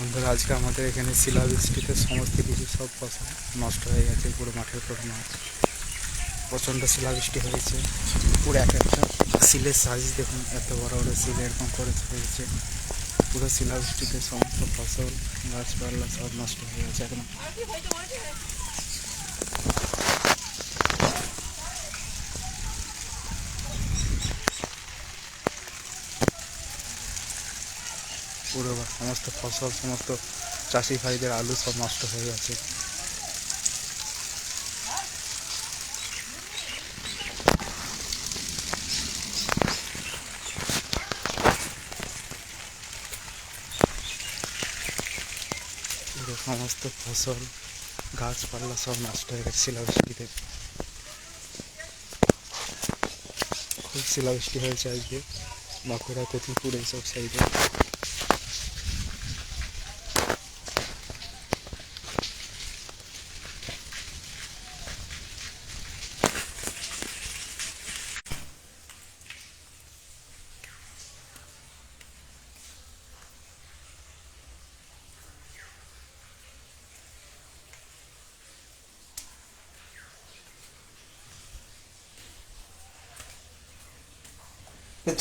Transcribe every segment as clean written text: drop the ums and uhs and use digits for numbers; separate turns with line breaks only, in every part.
বন্ধুরা, আজকে আমাদের এখানে শিলাবৃষ্টিতে সমস্ত কিছু সব ফসল নষ্ট হয়ে গেছে। পুরো মাঠের পুরো মাঠ, প্রচণ্ড শিলাবৃষ্টি হয়েছে। পুরো এক একটা শিলের সাইজ দেখুন, এত বড় বড় শিল এরকম করে হয়েছে। পুরো শিলাবৃষ্টিতে সমস্ত ফসল গাছপালা সব নষ্ট হয়ে গেছে একদম। পুরো সমস্ত ফসল, সমস্ত চাষি ভাইদের আলু সব নষ্ট হয়ে গেছে। পুরো সমস্ত ফসল গাছপালা সব নষ্ট হয়ে গেছে শিলাবৃষ্টিতে। খুব শিলাবৃষ্টি হয়েছে আজকে বাঁকুড়া, তেঁতুলপুর এইসব সাইডে।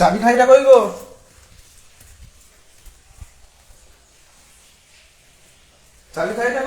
চাবি খাইটা কই গো? চাবি খাইটা